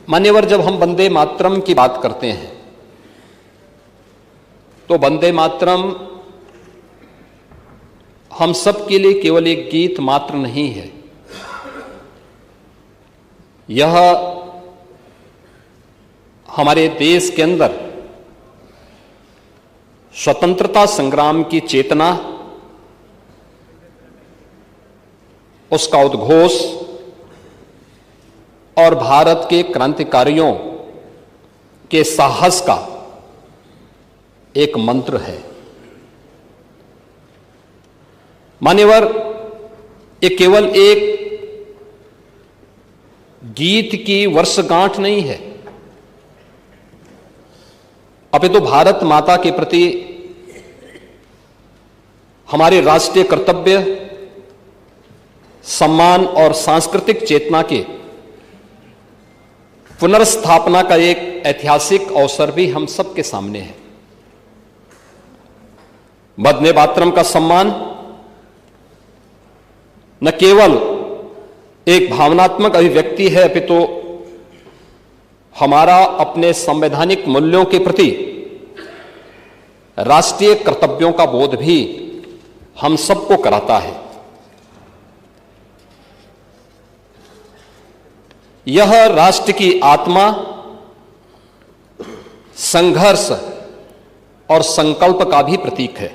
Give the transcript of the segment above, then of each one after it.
मान्यवर, जब हम वंदे मातरम की बात करते हैं तो वंदे मातरम हम सब के लिए केवल एक गीत मात्र नहीं है। यह हमारे देश के अंदर स्वतंत्रता संग्राम की चेतना, उसका उद्घोष और भारत के क्रांतिकारियों के साहस का एक मंत्र है। मान्यवर, ये केवल एक गीत की वर्षगांठ नहीं है, अपितु भारत माता के प्रति हमारे राष्ट्रीय कर्तव्य, सम्मान और सांस्कृतिक चेतना के पुनर्स्थापना का एक ऐतिहासिक अवसर भी हम सबके सामने है। वंदे मातरम का सम्मान न केवल एक भावनात्मक अभिव्यक्ति है, अपितु हमारा अपने संवैधानिक मूल्यों के प्रति राष्ट्रीय कर्तव्यों का बोध भी हम सबको कराता है। यह राष्ट्र की आत्मा, संघर्ष और संकल्प का भी प्रतीक है।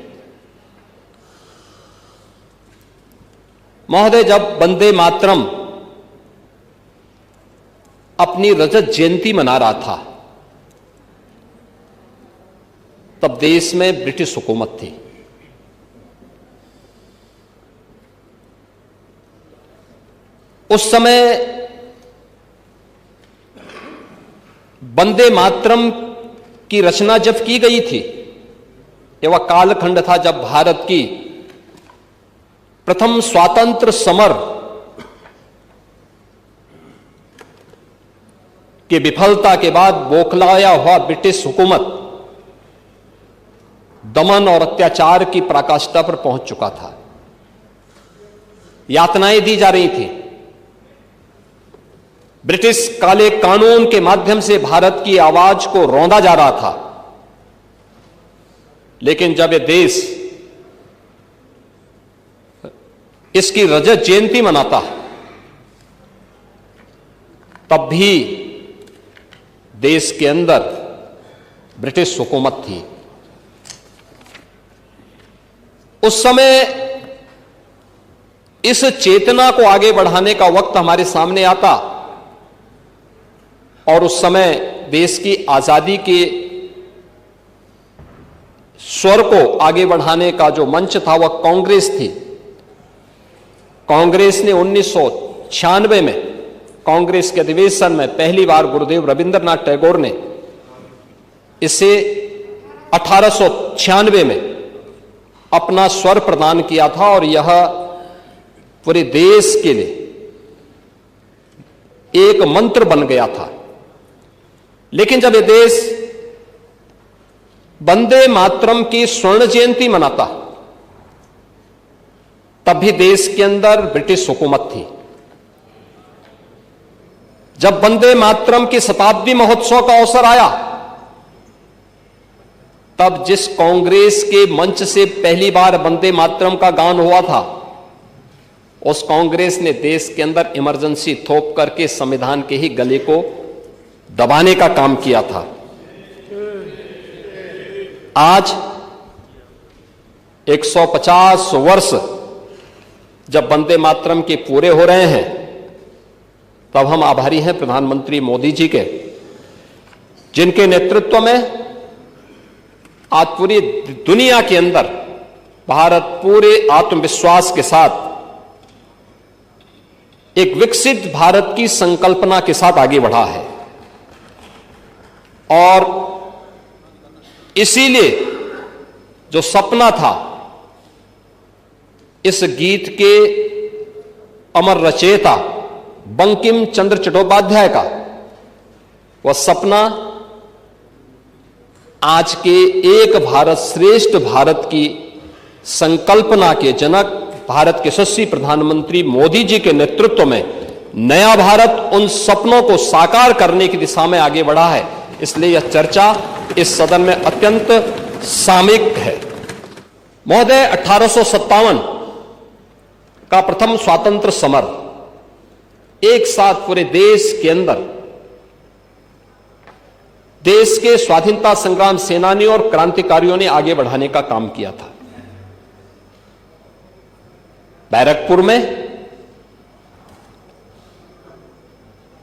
महोदय, जब वंदे मातरम अपनी रजत जयंती मना रहा था तब देश में ब्रिटिश हुकूमत थी। उस समय वंदे मातरम की रचना जब की गई थी, यह वह कालखंड था जब भारत की प्रथम स्वातंत्र समर की विफलता के बाद बौखलाया हुआ ब्रिटिश हुकूमत दमन और अत्याचार की पराकाष्ठा पर पहुंच चुका था। यातनाएं दी जा रही थी। ब्रिटिश काले कानून के माध्यम से भारत की आवाज को रौंदा जा रहा था। लेकिन जब यह देश इसकी रजत जयंती मनाता तब भी देश के अंदर ब्रिटिश हुकूमत थी। उस समय इस चेतना को आगे बढ़ाने का वक्त हमारे सामने आता और उस समय देश की आजादी के स्वर को आगे बढ़ाने का जो मंच था वह कांग्रेस थी। कांग्रेस ने 1996 में कांग्रेस के अधिवेशन में पहली बार गुरुदेव रविंद्रनाथ टैगोर ने इसे 1896 में अपना स्वर प्रदान किया था और यह पूरे देश के लिए एक मंत्र बन गया था। लेकिन जब यह देश वंदे मातरम की स्वर्ण जयंती मनाता तब भी देश के अंदर ब्रिटिश हुकूमत थी। जब वंदे मातरम की शताब्दी महोत्सव का अवसर आया तब जिस कांग्रेस के मंच से पहली बार वंदे मातरम का गान हुआ था, उस कांग्रेस ने देश के अंदर इमरजेंसी थोप करके संविधान के ही गले को दबाने का काम किया था। आज 150 वर्ष जब वंदे मातरम के पूरे हो रहे हैं तब हम आभारी हैं प्रधानमंत्री मोदी जी के, जिनके नेतृत्व में आज पूरी दुनिया के अंदर भारत पूरे आत्मविश्वास के साथ एक विकसित भारत की संकल्पना के साथ आगे बढ़ा है। और इसीलिए जो सपना था इस गीत के अमर रचयिता बंकिम चंद्र चट्टोपाध्याय का, वह सपना आज के एक भारत श्रेष्ठ भारत की संकल्पना के जनक भारत के यशस्वी प्रधानमंत्री मोदी जी के नेतृत्व में नया भारत उन सपनों को साकार करने की दिशा में आगे बढ़ा है। इसलिए यह चर्चा इस सदन में अत्यंत सामयिक है। महोदय, 1857 का प्रथम स्वातंत्र समर एक साथ पूरे देश के अंदर देश के स्वाधीनता संग्राम सेनानियों और क्रांतिकारियों ने आगे बढ़ाने का काम किया था। बैरकपुर में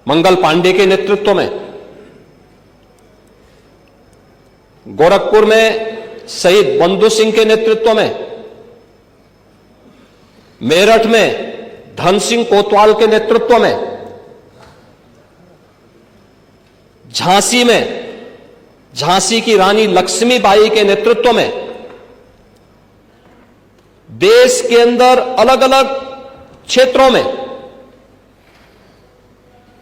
मंगल पांडे के नेतृत्व में, गोरखपुर में शहीद बंधु सिंह के नेतृत्व में, मेरठ में धन सिंह कोतवाल के नेतृत्व में, झांसी में झांसी की रानी लक्ष्मीबाई के नेतृत्व में देश के अंदर अलग अलग क्षेत्रों में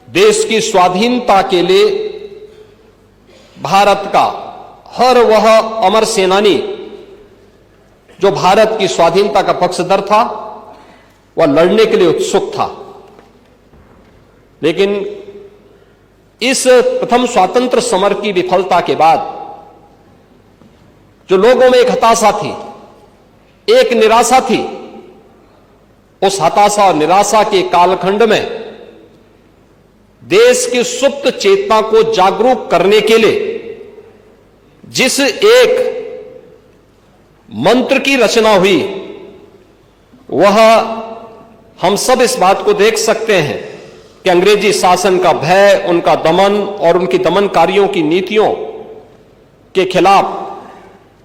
देश की स्वाधीनता के लिए भारत का हर वह अमर सेनानी जो भारत की स्वाधीनता का पक्षधर था, वह लड़ने के लिए उत्सुक था। लेकिन इस प्रथम स्वातंत्र समर की विफलता के बाद जो लोगों में एक हताशा थी, एक निराशा थी, उस हताशा और निराशा के कालखंड में देश की सुप्त चेतना को जागरूक करने के लिए जिस एक मंत्र की रचना हुई, वह हम सब इस बात को देख सकते हैं कि अंग्रेजी शासन का भय, उनका दमन और उनकी दमनकारियों की नीतियों के खिलाफ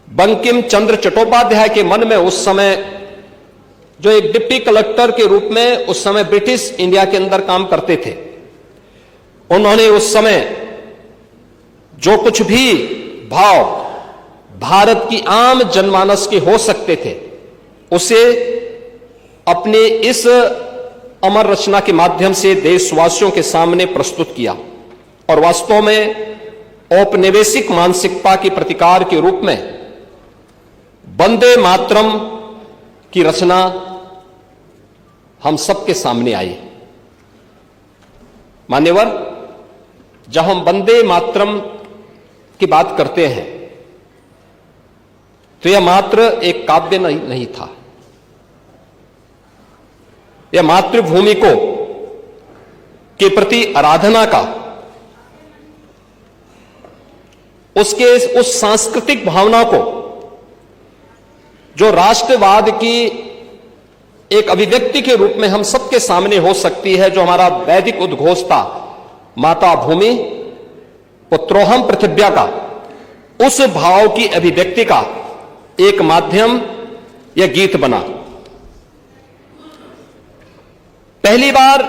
बंकिम चंद्र चट्टोपाध्याय के मन में उस समय, जो एक डिप्टी कलेक्टर के रूप में उस समय ब्रिटिश इंडिया के अंदर काम करते थे, उन्होंने उस समय जो कुछ भी भाव भारत की आम जनमानस के हो सकते थे, उसे अपने इस अमर रचना के माध्यम से देशवासियों के सामने प्रस्तुत किया और वास्तव में औपनिवेशिक मानसिकता के प्रतिकार के रूप में वंदे मातरम की रचना हम सबके सामने आई। मान्यवर, जब हम वंदे मातरम की बात करते हैं तो यह मात्र एक काव्य नहीं था। यह मातृभूमि को के प्रति आराधना का, उसके उस सांस्कृतिक भावना को जो राष्ट्रवाद की एक अभिव्यक्ति के रूप में हम सबके सामने हो सकती है, जो हमारा वैदिक उद्घोष था, माता भूमि पुत्रोहम पृथिव्या का, उस भाव की अभिव्यक्ति का एक माध्यम यह गीत बना। पहली बार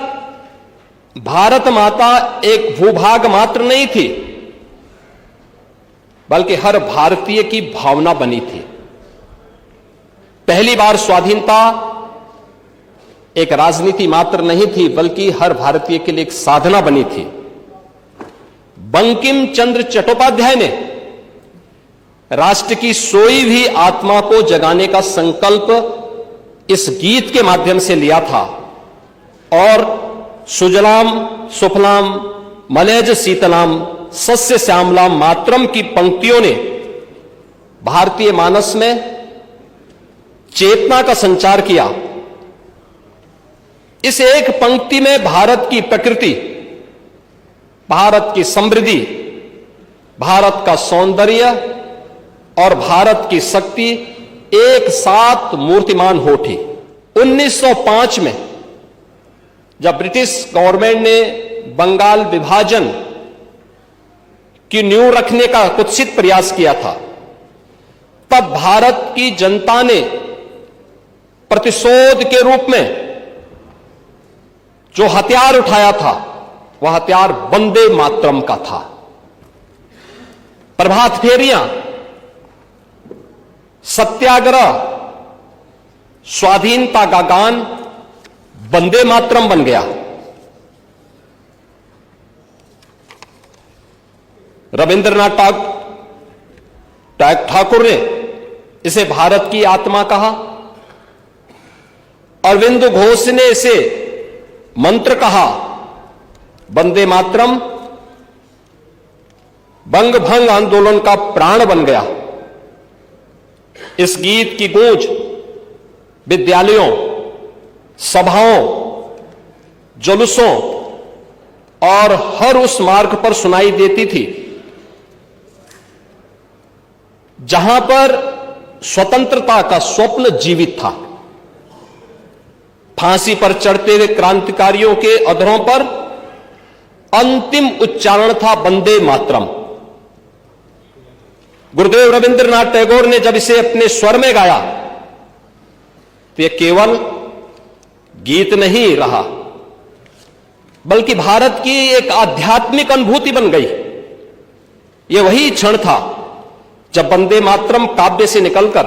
भारत माता एक भूभाग मात्र नहीं थी, बल्कि हर भारतीय की भावना बनी थी। पहली बार स्वाधीनता एक राजनीति मात्र नहीं थी, बल्कि हर भारतीय के लिए एक साधना बनी थी। बंकिम चंद्र चट्टोपाध्याय ने राष्ट्र की सोई हुई आत्मा को जगाने का संकल्प इस गीत के माध्यम से लिया था और सुजलाम सुफलाम मलयज शीतलाम सस्य श्यामलाम मातरम की पंक्तियों ने भारतीय मानस में चेतना का संचार किया। इस एक पंक्ति में भारत की प्रकृति, भारत की समृद्धि, भारत का सौंदर्य और भारत की शक्ति एक साथ मूर्तिमान हो उठी। 1905 में जब ब्रिटिश गवर्नमेंट ने बंगाल विभाजन की नींव रखने का कुत्सित प्रयास किया था, तब भारत की जनता ने प्रतिशोध के रूप में जो हथियार उठाया था, वह हथियार वंदे मातरम का था। प्रभात फेरियां, सत्याग्रह, स्वाधीनता का गान वंदे मातरम बन गया। रविंद्रनाथ ठाकुर ने इसे भारत की आत्मा कहा, अरविंद घोष ने इसे मंत्र कहा, वंदे मातरम बंग भंग आंदोलन का प्राण बन गया। इस गीत की गूंज विद्यालयों, सभाओं, जुलूसों और हर उस मार्ग पर सुनाई देती थी जहां पर स्वतंत्रता का स्वप्न जीवित था। फांसी पर चढ़ते हुए क्रांतिकारियों के अधरों पर अंतिम उच्चारण था वंदे मातरम। गुरुदेव रविंद्रनाथ टैगोर ने जब इसे अपने स्वर में गाया तो यह केवल गीत नहीं रहा, बल्कि भारत की एक आध्यात्मिक अनुभूति बन गई। यह वही क्षण था जब वंदे मातरम काव्य से निकलकर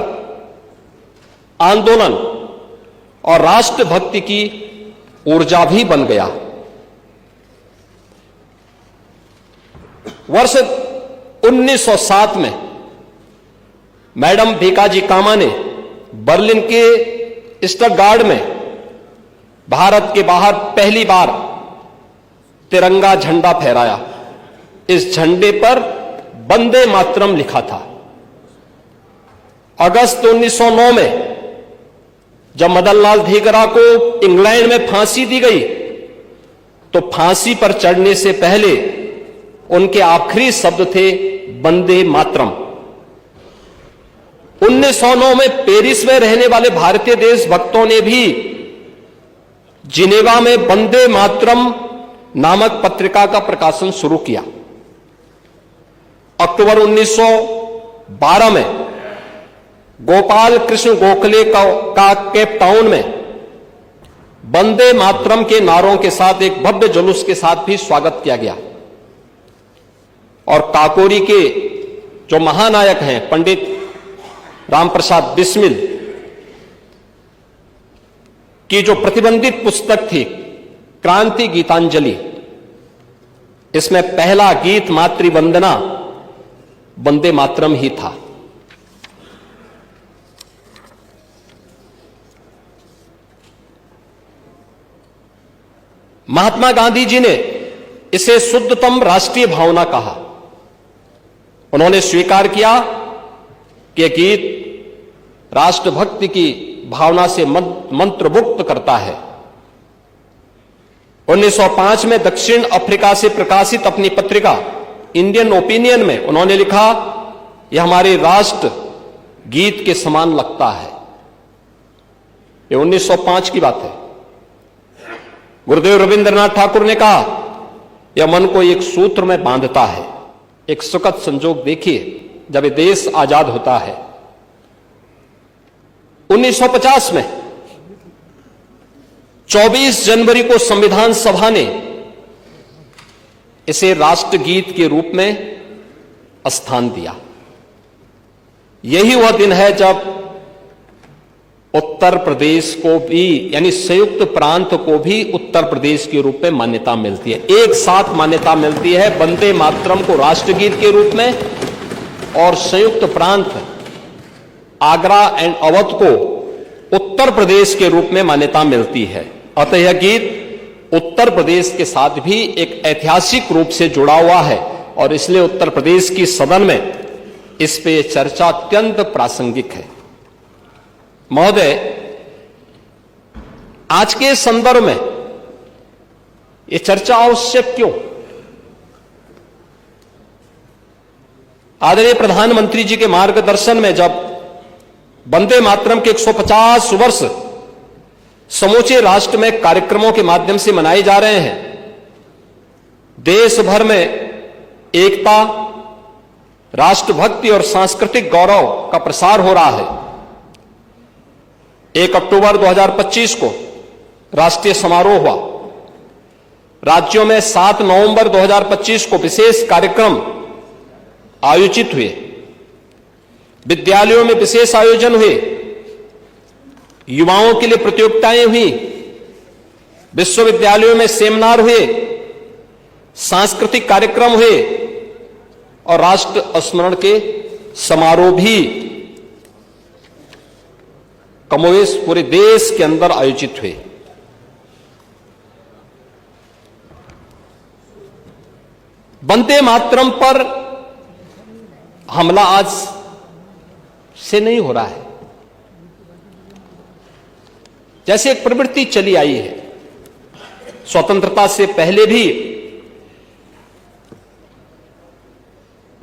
आंदोलन और राष्ट्रभक्ति की ऊर्जा भी बन गया। वर्ष 1907 में मैडम भीकाजी कामा ने बर्लिन के स्टटगार्ड में भारत के बाहर पहली बार तिरंगा झंडा फहराया। इस झंडे पर वंदे मातरम लिखा था। अगस्त 1909 में जब मदन लाल धीगरा को इंग्लैंड में फांसी दी गई तो फांसी पर चढ़ने से पहले उनके आखिरी शब्द थे वंदे मातरम। 1909 में पेरिस में रहने वाले भारतीय देशभक्तों ने भी जिनेवा में वंदे मातरम नामक पत्रिका का प्रकाशन शुरू किया। अक्टूबर 1912 में गोपाल कृष्ण गोखले का केप टाउन में वंदे मातरम के नारों के साथ एक भव्य जुलूस के साथ भी स्वागत किया गया। और काकोरी के जो महानायक हैं पंडित रामप्रसाद बिस्मिल की जो प्रतिबंधित पुस्तक थी क्रांति गीतांजलि, इसमें पहला गीत मातृवंदना वंदे मातरम ही था। महात्मा गांधी जी ने इसे शुद्धतम राष्ट्रीय भावना कहा। उन्होंने स्वीकार किया कि यह गीत राष्ट्रभक्ति की भावना से मंत्रमुग्ध करता है। 1905 में दक्षिण अफ्रीका से प्रकाशित अपनी पत्रिका इंडियन ओपिनियन में उन्होंने लिखा, यह हमारे राष्ट्र गीत के समान लगता है। यह 1905 की बात है। गुरुदेव रविंद्रनाथ ठाकुर ने कहा, यह मन को एक सूत्र में बांधता है। एक सुखद संजोग देखिए, जब यह देश आजाद होता है 1950 में 24 जनवरी को संविधान सभा ने इसे राष्ट्रगीत के रूप में स्थान दिया। यही वह दिन है जब उत्तर प्रदेश को भी, यानी संयुक्त प्रांत को भी उत्तर प्रदेश के रूप में मान्यता मिलती है। एक साथ मान्यता मिलती है वंदे मातरम को राष्ट्रगीत के रूप में और संयुक्त प्रांत आगरा एंड अवध को उत्तर प्रदेश के रूप में मान्यता मिलती है। अतः यह गीत उत्तर प्रदेश के साथ भी एक ऐतिहासिक रूप से जुड़ा हुआ है और इसलिए उत्तर प्रदेश की सदन में इस पे चर्चा अत्यंत प्रासंगिक है। महोदय, आज के संदर्भ में यह चर्चा आवश्यक क्यों? आदरणीय प्रधानमंत्री जी के मार्गदर्शन में जब वंदे मातरम के 150 वर्ष समूचे राष्ट्र में कार्यक्रमों के माध्यम से मनाए जा रहे हैं, देश भर में एकता, राष्ट्रभक्ति और सांस्कृतिक गौरव का प्रसार हो रहा है। 1 अक्टूबर 2025 को राष्ट्रीय समारोह हुआ। राज्यों में 7 नवंबर 2025 को विशेष कार्यक्रम आयोजित हुए। विद्यालयों में विशेष आयोजन हुए। युवाओं के लिए प्रतियोगिताएं हुई। विश्वविद्यालयों में सेमिनार हुए, सांस्कृतिक कार्यक्रम हुए और राष्ट्र स्मरण के समारोह भी कमोवेश पूरे देश के अंदर आयोजित हुए। वंदे मातरम पर हमला आज से नहीं हो रहा है। जैसे एक प्रवृत्ति चली आई है, स्वतंत्रता से पहले भी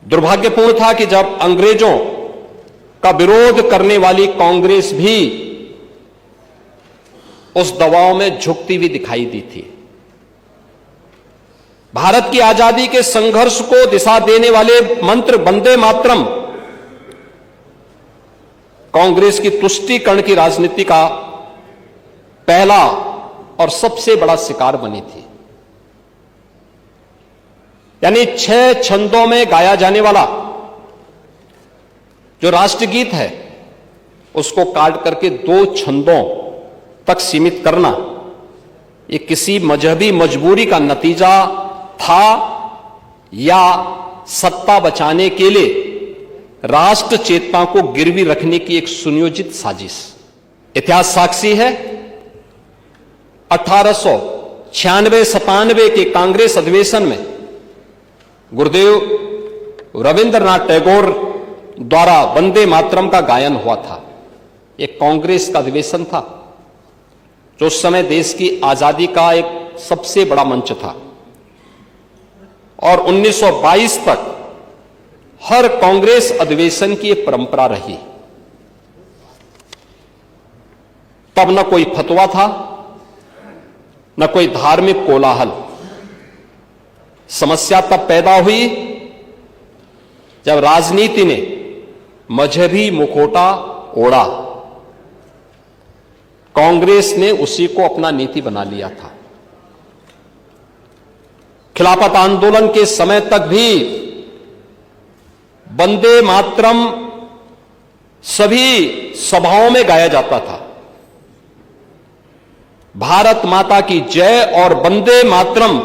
दुर्भाग्यपूर्ण था कि जब अंग्रेजों का विरोध करने वाली कांग्रेस भी उस दबाव में झुकती हुई दिखाई दी थी। भारत की आजादी के संघर्ष को दिशा देने वाले मंत्र वंदे मातरम कांग्रेस की तुष्टीकरण की राजनीति का पहला और सबसे बड़ा शिकार बनी थी। यानी 6 छंदों में गाया जाने वाला जो राष्ट्रगीत है उसको काट करके 2 छंदों तक सीमित करना, ये किसी मजहबी मजबूरी का नतीजा था या सत्ता बचाने के लिए राष्ट्र चेतना को गिरवी रखने की एक सुनियोजित साजिश। इतिहास साक्षी है, 1896-97 के कांग्रेस अधिवेशन में गुरुदेव रविंद्रनाथ टैगोर द्वारा वंदे मातरम का गायन हुआ था। एक कांग्रेस का अधिवेशन था जो उस समय देश की आजादी का एक सबसे बड़ा मंच था, और 1922 तक हर कांग्रेस अधिवेशन की एक परंपरा रही। तब न कोई फतवा था, न कोई धार्मिक कोलाहल। समस्या तब पैदा हुई जब राजनीति ने मजहबी मुखौटा ओढ़ा। कांग्रेस ने उसी को अपना नीति बना लिया था। खिलाफत आंदोलन के समय तक भी वंदे मातरम सभी सभाओं में गाया जाता था। भारत माता की जय और वंदे मातरम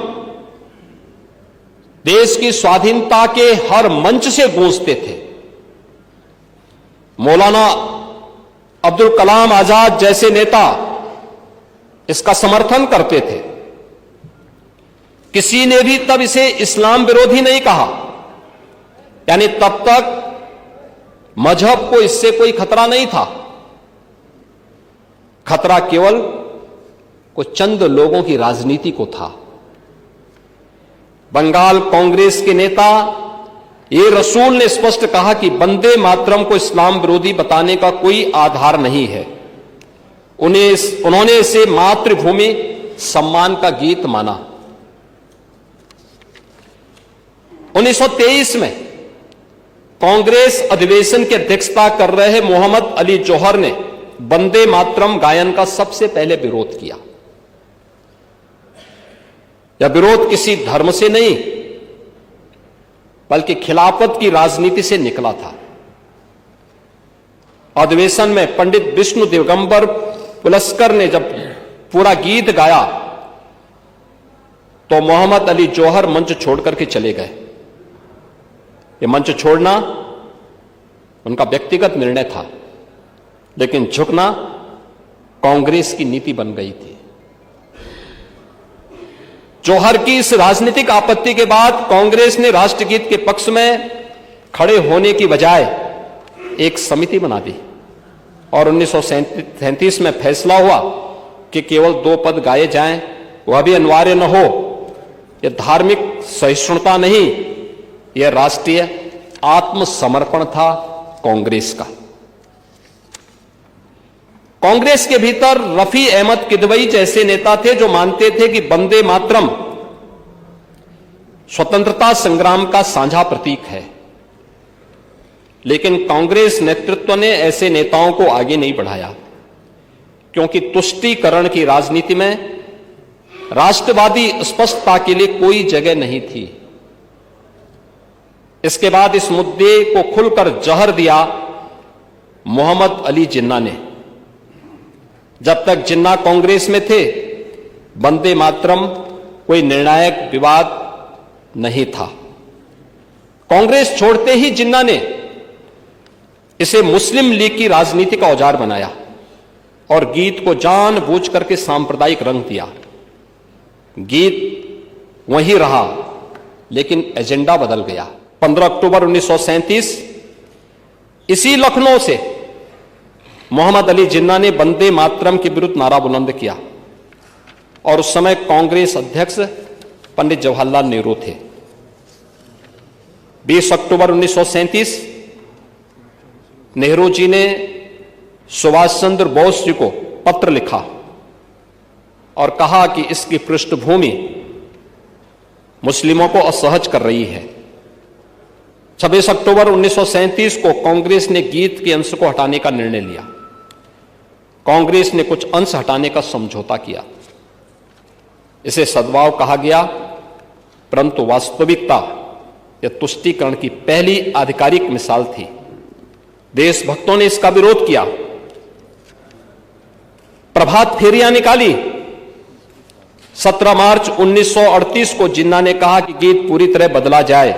देश की स्वाधीनता के हर मंच से गूंजते थे। मौलाना अब्दुल कलाम आजाद जैसे नेता इसका समर्थन करते थे। किसी ने भी तब इसे इस्लाम विरोधी नहीं कहा, यानी तब तक मजहब को इससे कोई खतरा नहीं था। खतरा केवल कुछ चंद लोगों की राजनीति को था। बंगाल कांग्रेस के नेता ये रसूल ने स्पष्ट कहा कि वंदे मातरम को इस्लाम विरोधी बताने का कोई आधार नहीं है। उन्होंने इसे मातृभूमि सम्मान का गीत माना। 1923 में कांग्रेस अधिवेशन की अध्यक्षता कर रहे मोहम्मद अली जौहर ने वंदे मातरम गायन का सबसे पहले विरोध किया। यह विरोध किसी धर्म से नहीं बल्कि खिलाफत की राजनीति से निकला था। अधिवेशन में पंडित विष्णु दिगंबर पुलस्कर ने जब पूरा गीत गाया तो मोहम्मद अली जौहर मंच छोड़कर के चले गए। ये मंच छोड़ना उनका व्यक्तिगत निर्णय था, लेकिन झुकना कांग्रेस की नीति बन गई थी। जौहर की इस राजनीतिक आपत्ति के बाद कांग्रेस ने राष्ट्रगीत के पक्ष में खड़े होने की बजाय एक समिति बना दी और 1937 में फैसला हुआ कि केवल 2 पद गाए जाएं, वह भी अनिवार्य न हो। यह धार्मिक सहिष्णुता नहीं, यह राष्ट्रीय आत्मसमर्पण था कांग्रेस का। कांग्रेस के भीतर रफी अहमद किदवई जैसे नेता थे जो मानते थे कि वंदे मातरम स्वतंत्रता संग्राम का साझा प्रतीक है, लेकिन कांग्रेस नेतृत्व ने ऐसे नेताओं को आगे नहीं बढ़ाया, क्योंकि तुष्टीकरण की राजनीति में राष्ट्रवादी स्पष्टता के लिए कोई जगह नहीं थी। इसके बाद इस मुद्दे को खुलकर जहर दिया मोहम्मद अली जिन्ना ने। जब तक जिन्ना कांग्रेस में थे, वंदे मातरम कोई निर्णायक विवाद नहीं था। कांग्रेस छोड़ते ही जिन्ना ने इसे मुस्लिम लीग की राजनीति का औजार बनाया और गीत को जानबूझ करके सांप्रदायिक रंग दिया। गीत वहीं रहा लेकिन एजेंडा बदल गया। 15 अक्टूबर 1937 इसी लखनऊ से मोहम्मद अली जिन्ना ने वंदे मातरम के विरुद्ध नारा बुलंद किया और उस समय कांग्रेस अध्यक्ष पंडित जवाहरलाल नेहरू थे। 20 अक्टूबर 1937 नेहरू जी ने सुभाष चंद्र बोस जी को पत्र लिखा और कहा कि इसकी पृष्ठभूमि मुस्लिमों को असहज कर रही है। 26 अक्टूबर 1937 को कांग्रेस ने गीत के अंश को हटाने का निर्णय लिया। कांग्रेस ने कुछ अंश हटाने का समझौता किया। इसे सद्भाव कहा गया, परंतु वास्तविकता यह तुष्टीकरण की पहली आधिकारिक मिसाल थी। देशभक्तों ने इसका विरोध किया, प्रभात फेरियां निकाली। 17 मार्च 1938 को जिन्ना ने कहा कि गीत पूरी तरह बदला जाए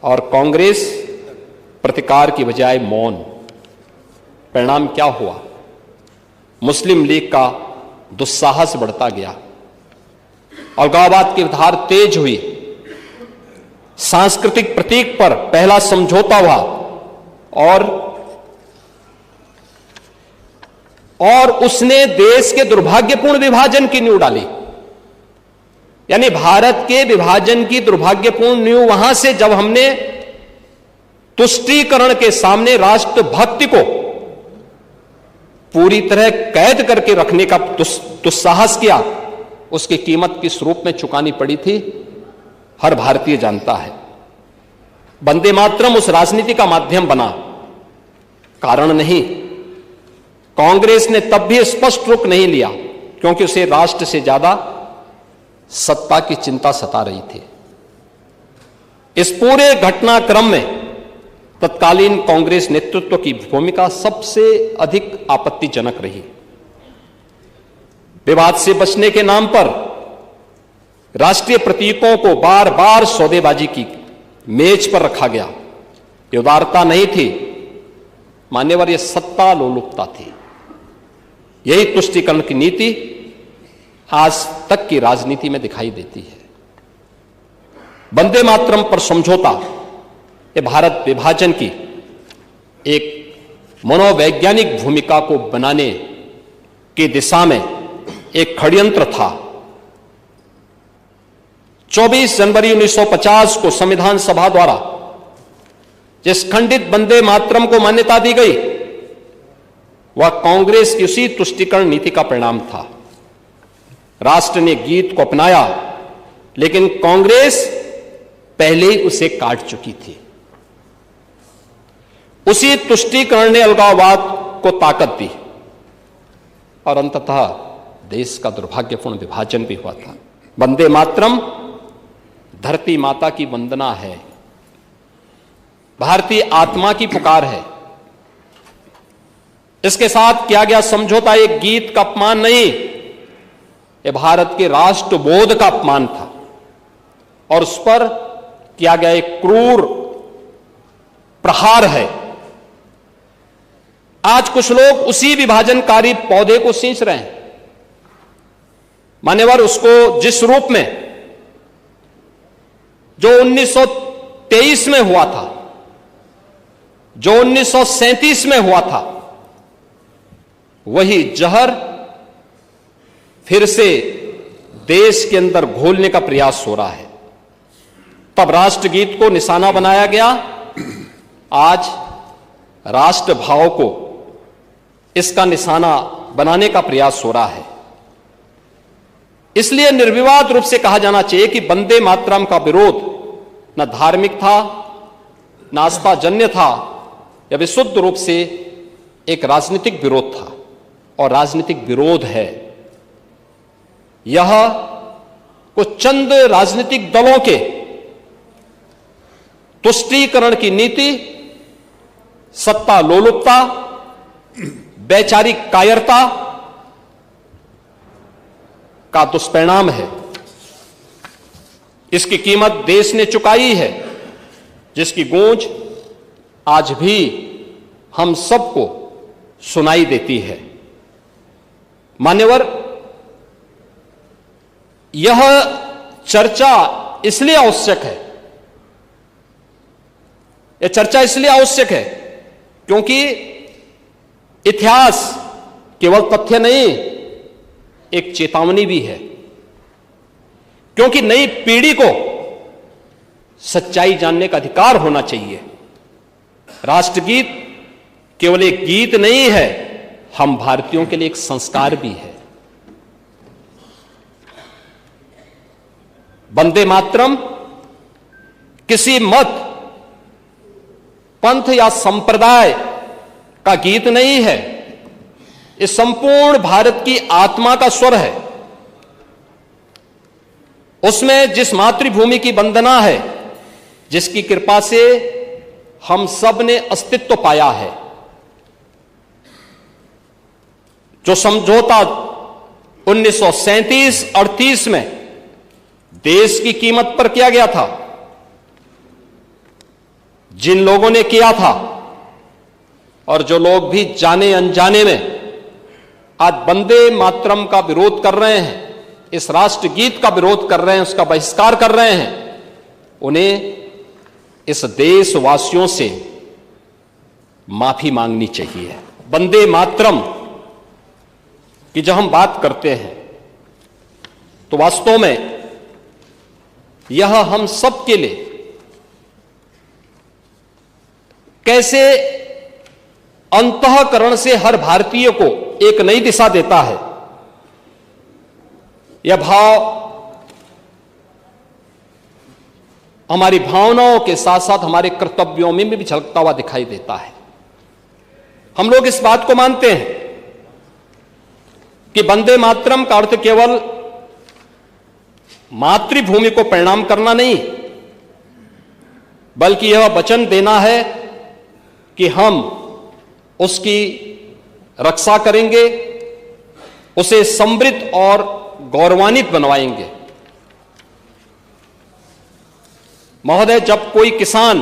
और कांग्रेस प्रतिकार की बजाय मौन। परिणाम क्या हुआ? मुस्लिम लीग का दुस्साहस बढ़ता गया, अलगाववाद की धार तेज हुई, सांस्कृतिक प्रतीक पर पहला समझौता हुआ और उसने देश के दुर्भाग्यपूर्ण विभाजन की नींव डाली। यानी भारत के विभाजन की दुर्भाग्यपूर्ण नींव वहां से जब हमने तुष्टीकरण के सामने राष्ट्रभक्ति को पूरी तरह कैद करके रखने का दुस्साहस किया, उसकी कीमत किस रूप में चुकानी पड़ी थी हर भारतीय जानता है। वंदे मातरम उस राजनीति का माध्यम बना, कारण नहीं। कांग्रेस ने तब भी स्पष्ट रुख नहीं लिया क्योंकि उसे राष्ट्र से ज्यादा सत्ता की चिंता सता रही थी। इस पूरे घटनाक्रम में तत्कालीन कांग्रेस नेतृत्व की भूमिका सबसे अधिक आपत्तिजनक रही। विवाद से बचने के नाम पर राष्ट्रीय प्रतीकों को बार बार सौदेबाजी की मेज पर रखा गया। ये उदारता नहीं थी मान्यवर, यह सत्ता लोलुपता थी। यही तुष्टीकरण की नीति आज तक की राजनीति में दिखाई देती है। वंदे मातरम पर समझौता ये भारत विभाजन की एक मनोवैज्ञानिक भूमिका को बनाने की दिशा में एक षड्यंत्र था। 24 जनवरी 1950 को संविधान सभा द्वारा जिस खंडित वंदे मातरम को मान्यता दी गई वह कांग्रेस की उसी तुष्टीकरण नीति का परिणाम था। राष्ट्र ने गीत को अपनाया, लेकिन कांग्रेस पहले ही उसे काट चुकी थी। उसी तुष्टीकरण ने अलगाववाद को ताकत दी और अंततः देश का दुर्भाग्यपूर्ण विभाजन भी हुआ था। वंदे मातरम धरती माता की वंदना है, भारतीय आत्मा की पुकार है। इसके साथ किया गया समझौता एक गीत का अपमान नहीं, यह भारत के राष्ट्रबोध का अपमान था और उस पर किया गया एक क्रूर प्रहार है। आज कुछ लोग उसी विभाजनकारी पौधे को सींच रहे हैं। मान्यवर, उसको जिस रूप में जो 1923 में हुआ था, जो 1937 में हुआ था, वही जहर फिर से देश के अंदर घोलने का प्रयास हो रहा है। तब राष्ट्रगीत को निशाना बनाया गया, आज राष्ट्रभाव को इसका निशाना बनाने का प्रयास हो रहा है। इसलिए निर्विवाद रूप से कहा जाना चाहिए कि वंदे मातरम का विरोध न धार्मिक था, न आस्थाजन्य था, यह विशुद्ध रूप से एक राजनीतिक विरोध था और राजनीतिक विरोध है। यह कुछ चंद राजनीतिक दलों के तुष्टीकरण की नीति, सत्ता लोलुपता, वैचारिक कायरता का दुष्परिणाम है। इसकी कीमत देश ने चुकाई है, जिसकी गूंज आज भी हम सबको सुनाई देती है। मान्यवर, यह चर्चा इसलिए आवश्यक है, यह चर्चा इसलिए आवश्यक है क्योंकि इतिहास केवल तथ्य नहीं, एक चेतावनी भी है। क्योंकि नई पीढ़ी को सच्चाई जानने का अधिकार होना चाहिए। राष्ट्रगीत केवल एक गीत नहीं है, हम भारतीयों के लिए एक संस्कार भी है। वंदे मातरम किसी मत, पंथ या संप्रदाय का गीत नहीं है, इस संपूर्ण भारत की आत्मा का स्वर है। उसमें जिस मातृभूमि की वंदना है, जिसकी कृपा से हम सब ने अस्तित्व पाया है, जो समझौता 1937-38 में देश की कीमत पर किया गया था, जिन लोगों ने किया था और जो लोग भी जाने अनजाने में आज वंदे मातरम का विरोध कर रहे हैं, इस राष्ट्रगीत का विरोध कर रहे हैं, उसका बहिष्कार कर रहे हैं, उन्हें इस देशवासियों से माफी मांगनी चाहिए। वंदे मातरम की जब हम बात करते हैं तो वास्तव में यह हम सब के लिए कैसे अंतःकरण से हर भारतीय को एक नई दिशा देता है। यह भाव हमारी भावनाओं के साथ साथ हमारे कर्तव्यों में भी झलकता हुआ दिखाई देता है। हम लोग इस बात को मानते हैं कि वंदे मातरम का अर्थ केवल मातृभूमि को प्रणाम करना नहीं, बल्कि यह वचन देना है कि हम उसकी रक्षा करेंगे, उसे समृद्ध और गौरवान्वित बनवाएंगे। महोदय, जब कोई किसान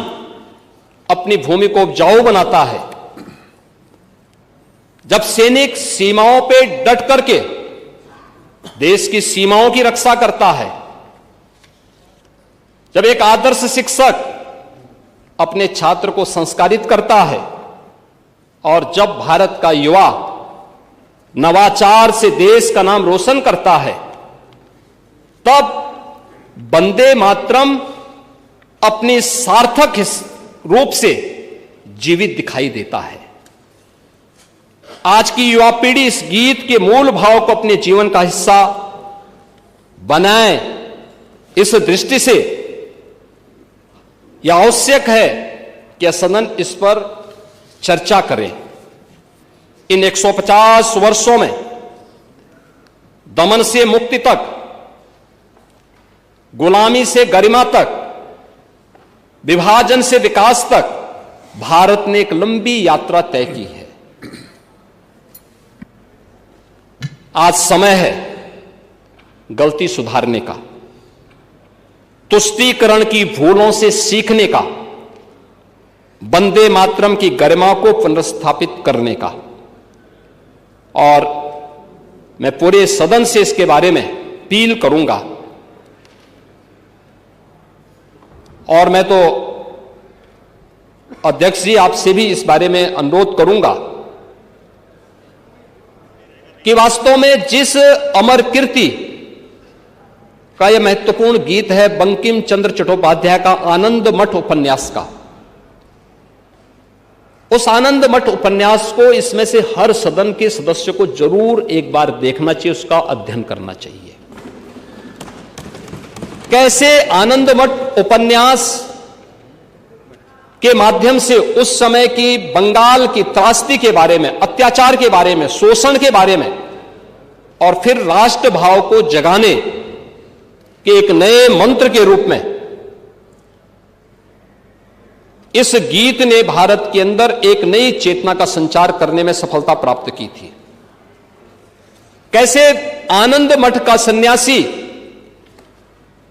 अपनी भूमि को उपजाऊ बनाता है, जब सैनिक सीमाओं पे डट करके देश की सीमाओं की रक्षा करता है, जब एक आदर्श शिक्षक अपने छात्र को संस्कारित करता है और जब भारत का युवा नवाचार से देश का नाम रोशन करता है, तब वंदे मातरम अपनी सार्थक रूप से जीवित दिखाई देता है। आज की युवा पीढ़ी इस गीत के मूल भाव को अपने जीवन का हिस्सा बनाए। इस दृष्टि से यह आवश्यक है कि सदन इस पर चर्चा करें। इन 150 वर्षों में दमन से मुक्ति तक, गुलामी से गरिमा तक, विभाजन से विकास तक भारत ने एक लंबी यात्रा तय की है। आज समय है गलती सुधारने का, तुष्टीकरण की भूलों से सीखने का, वंदे मातरम की गरिमा को पुनर्स्थापित करने का। और मैं पूरे सदन से इसके बारे में अपील करूंगा। और मैं तो अध्यक्ष जी आपसे भी इस बारे में अनुरोध करूंगा कि वास्तव में जिस अमर कीर्ति का यह महत्वपूर्ण गीत है बंकिम चंद्र चट्टोपाध्याय का आनंद मठ उपन्यास का, उस आनंद मठ उपन्यास को इसमें से हर सदन के सदस्य को जरूर एक बार देखना चाहिए, उसका अध्ययन करना चाहिए। कैसे आनंद मठ उपन्यास के माध्यम से उस समय की बंगाल की त्रासदी के बारे में, अत्याचार के बारे में, शोषण के बारे में और फिर राष्ट्र भाव को जगाने के एक नए मंत्र के रूप में इस गीत ने भारत के अंदर एक नई चेतना का संचार करने में सफलता प्राप्त की थी। कैसे आनंद मठ का सन्यासी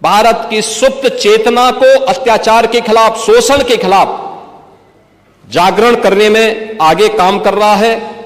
भारत की सुप्त चेतना को अत्याचार के खिलाफ, शोषण के खिलाफ जागरण करने में आगे काम कर रहा है।